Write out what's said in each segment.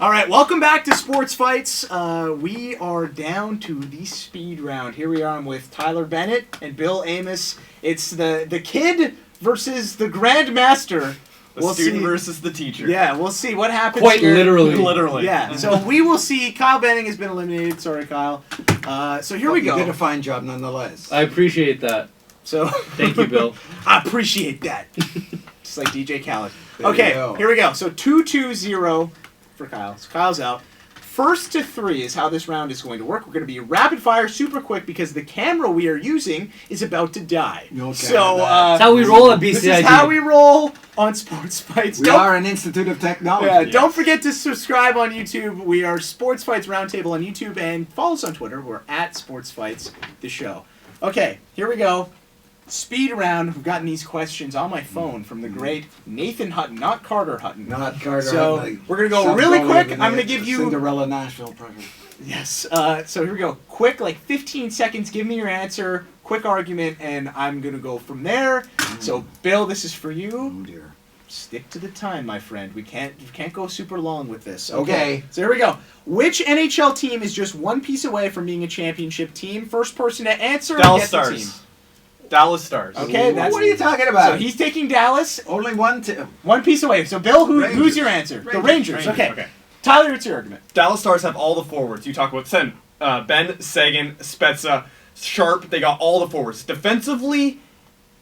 All right, welcome back to Sports Fights. We are down to the speed round. Here we are with Tyler Bennett and Bill Amos. It's the kid versus the grandmaster. The student versus the teacher. Yeah, we'll see what happens. Quite here. literally. Yeah, so we will see. Kyle Benning has been eliminated. Sorry, Kyle. So here we go. You did a fine job nonetheless. I appreciate that. So Thank you, Bill. I appreciate that. Just like DJ Khaled. There Okay, you go. here we go. So 2-2-0 for Kyle. So Kyle's out. First to three is how this round is going to work. We're going to be rapid fire, super quick, because the camera we are using is about to die. Okay, So That's how we roll at BCIG. this is how we roll on Sports Fights. We are an institute of technology. Yeah, don't forget to subscribe on YouTube. We are Sports Fights Roundtable on YouTube, and follow us on Twitter. We're at Sports Fights, the show. Okay, here we go. Speed round. We've gotten these questions on my phone from the great Nathan Hutton, not Carter Hutton. Not Carter. So Hutton, we're gonna go South really Korea quick. with I'm the gonna give you Cinderella Nashville project. yes. So here we go. Quick, like 15 seconds. Give me your answer. Quick argument, and I'm gonna go from there. So Bill, this is for you. Oh dear. Stick to the time, my friend. You can't go super long with this. Okay. So here we go. Which NHL team is just one piece away from being a championship team? First person to answer Dallas gets the team. Stars. Dallas Stars. Okay, that's What are you talking about? So he's taking Dallas. Only one team. One piece away. So Bill, who's Rangers. your answer? The Rangers. Rangers. Okay. Tyler, what's your argument? Dallas Stars have all the forwards. You talk about Ben, Sagan, Spezza, Sharp. They got all the forwards. Defensively,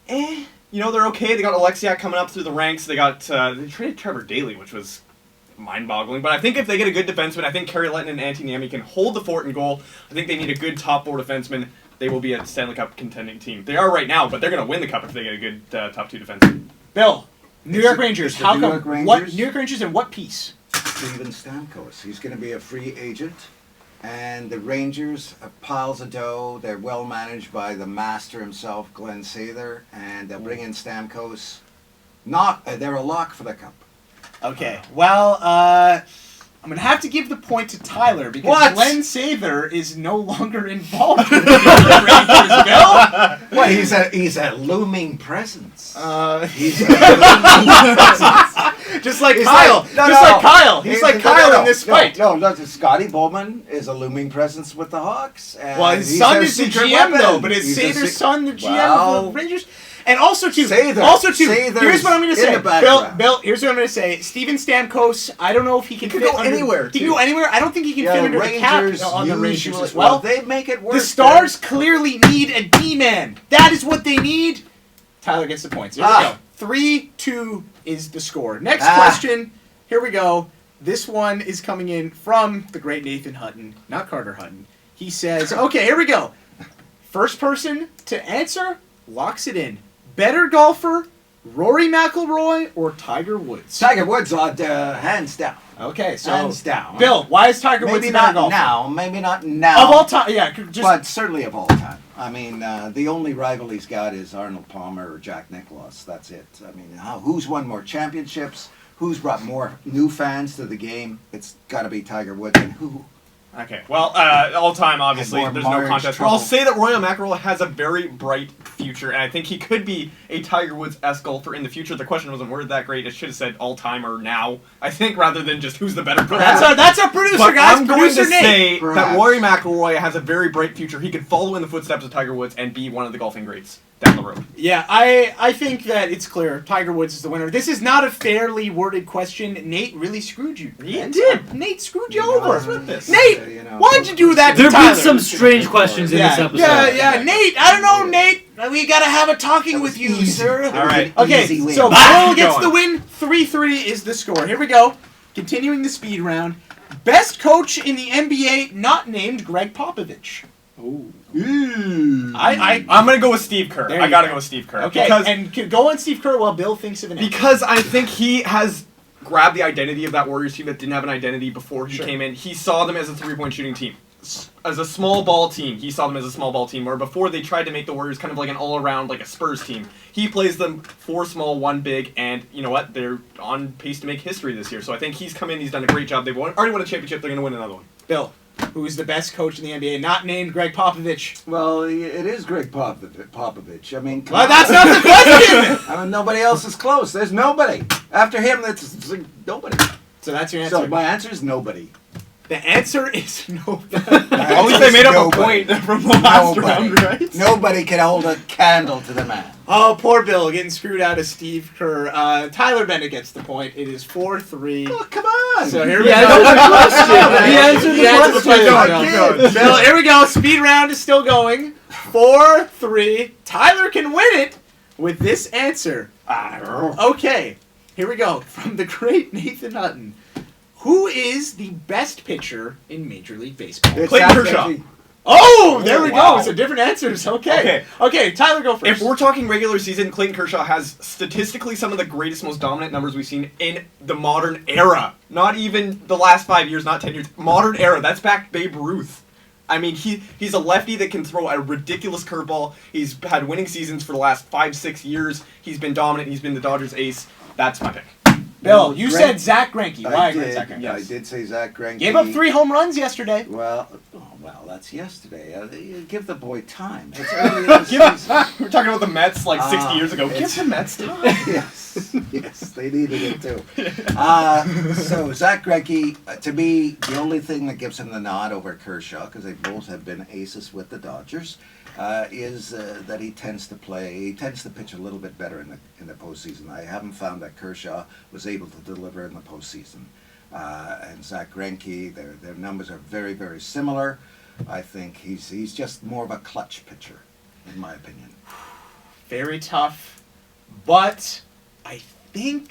you know, they're okay. They got Alexiak coming up through the ranks. They got they traded Trevor Daley, which was mind-boggling. But I think if they get a good defenseman, I think Kerry Letton and Antti Niemi can hold the fort in goal. I think they need a good top four defenseman. They will be a Stanley Cup contending team. They are right now, but they're going to win the cup if they get a good top two defenseman. Bill, New York Rangers. it's the How New come? York Rangers. What New York Rangers and what piece? Steven Stamkos. He's going to be a free agent. And the Rangers have piles of dough. They're well managed by the master himself, Glenn Sather. And they'll bring in Stamkos. They're a lock for the cup. Okay. Well, I'm going to have to give the point to Tyler because What? Glenn Sather is no longer involved with the New York Rangers, Bill. Well, he's a looming presence. He's a Just like He's Kyle. like- no, Just no. like Kyle. He's like Kyle in this fight. No, Scotty Bowman is a looming presence with the Hawks. And Well, his he's son their is the secret GM, weapon. though. But is He's a Sather's sec- son the GM of Well, the Rangers? And also, too, Sather's here's what I'm going to in say. the background. Bill, here's what I'm going to say. Steven Stamkos, I don't know if he can He could fit go under, anywhere, He can too. go anywhere. I don't think he can fit under the cap on the Rangers usually- as well. They make it work. The Stars clearly need a D-man. That is what they need. Tyler gets the points. Here we go. 3-2 is the score. Next question. Here we go. This one is coming in from the great Nathan Hutton, not Carter Hutton. He says, okay, here we go. First person to answer locks it in. Better golfer, Rory McIlroy or Tiger Woods? Tiger Woods, hands down. Okay, so Hands down. Bill, why is Tiger Woods Maybe a better not golfer? now. Maybe not now. Of all time, yeah. Just, but certainly of all time. I mean, the only rival he's got is Arnold Palmer or Jack Nicklaus. That's it. I mean, who's won more championships? Who's brought more new fans to the game? It's got to be Tiger Woods. And who? Okay, well, all time, obviously, And more there's no Marge contest. trouble. I'll say that Roy McIlroy has a very bright future, and I think he could be a Tiger Woods-esque golfer in the future. The question wasn't worded that great. It should have said all time or now, I think, rather than just who's the better golfer. that's our producer, But guys. I'm going Producer to Nate. say that Perhaps. Rory McIlroy has a very bright future. He could follow in the footsteps of Tiger Woods and be one of the golfing greats down the road. Yeah, I think that it's clear. Tiger Woods is the winner. This is not a fairly worded question. Nate really screwed you. He man. did. Nate screwed you What's over. with this? Nate, why'd you do that to There have Tyler? been some strange questions in this episode. Yeah, Nate. I don't know, Nate. We gotta have a talking with you, easy. sir. All right. Okay, Easy win. so Ah, Bill gets going. the win. 3-3 is the score. Here we go. Continuing the speed round. Best coach in the NBA not named Greg Popovich. I'm going to go with Steve Kerr. There I you got to go. go with Steve Kerr. Okay, and go on Steve Kerr while Bill thinks of an answer. Because I think he has grabbed the identity of that Warriors team that didn't have an identity before he Sure. came in. He saw them as a three-point shooting team. As a small ball team, he saw them as a small ball team, where before they tried to make the Warriors kind of like an all-around, like a Spurs team. He plays them 4 small, 1 big, and you know what? They're on pace to make history this year. So I think he's come in, he's done a great job. They've already won a championship, they're going to win another one. Bill, who is the best coach in the NBA not named Greg Popovich? Well, it is Greg Popovich. I mean, come Well, on. that's not the question! I mean, nobody else is close. There's nobody. After him, it's like nobody. So that's your answer. So my answer is nobody. The answer is no. At least they made up a point from the last round, right? Nobody can hold a candle to the man. Oh, poor Bill getting screwed out of Steve Kerr. Tyler Bennett gets the point. It is 4-3. Oh, come on. So here we He go. answered the question. He answered He answered the the question. question. Bill, here we go. Speed round is still going. 4-3. Tyler can win it with this answer. Okay, here we go. From the great Nathan Hutton. Who is the best pitcher in Major League Baseball? It's Clayton Kershaw. actually- Oh, there we wow. go. So different answers. Okay. Okay, Tyler, go first. If we're talking regular season, Clayton Kershaw has statistically some of the greatest, most dominant numbers we've seen in the modern era. Not even the last 5 years, not 10 years. Modern era. That's back Babe Ruth. I mean, he's a lefty that can throw a ridiculous curveball. He's had winning seasons for the last 5-6 years. He's been dominant. He's been the Dodgers' ace. That's my pick. Bill, you Greinke. said Zach Greinke. Why I did. Zach Greinke? I did say Zach Greinke. Gave up 3 home runs yesterday. Well, that's yesterday. You give the boy time. It's early in the season. We're talking about the Mets like 60 years ago. Give it's- the Mets time. yes, they needed it too. So Zach Greinke, to me, the only thing that gives him the nod over Kershaw, because they both have been aces with the Dodgers, is that he tends to pitch a little bit better in the postseason. I haven't found that Kershaw was able to deliver in the postseason. And Zach Greinke, their numbers are very, very similar. I think he's just more of a clutch pitcher, in my opinion. Very tough. But I think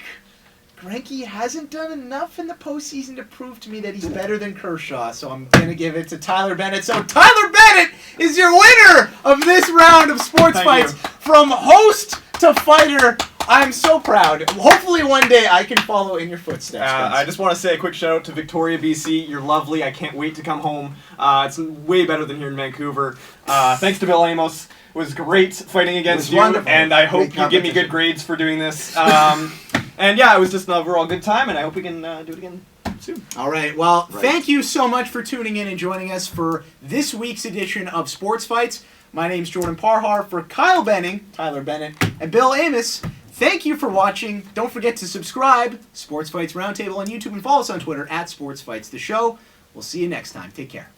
Greinke hasn't done enough in the postseason to prove to me that he's better than Kershaw. So I'm going to give it to Tyler Bennett. So Tyler Bennett is your winner of this round of Sports Thank Fights. you. From host to fighter, I'm so proud. Hopefully one day I can follow in your footsteps. Vince. I just want to say a quick shout out to Victoria, BC. You're lovely. I can't wait to come home. It's way better than here in Vancouver. Thanks to Bill Amos. It was great fighting against was you, wonderful. and I hope Great you give me competition. good grades for doing this. And yeah, it was just an overall good time, and I hope we can do it again soon. All right. Well, Right. thank you so much for tuning in and joining us for this week's edition of Sports Fights. My name's Jordan Parhar. For Kyle Benning, Tyler Bennett, and Bill Amos, thank you for watching. Don't forget to subscribe, Sports Fights Roundtable on YouTube, and follow us on Twitter @SportsFightsTheShow. We'll see you next time. Take care.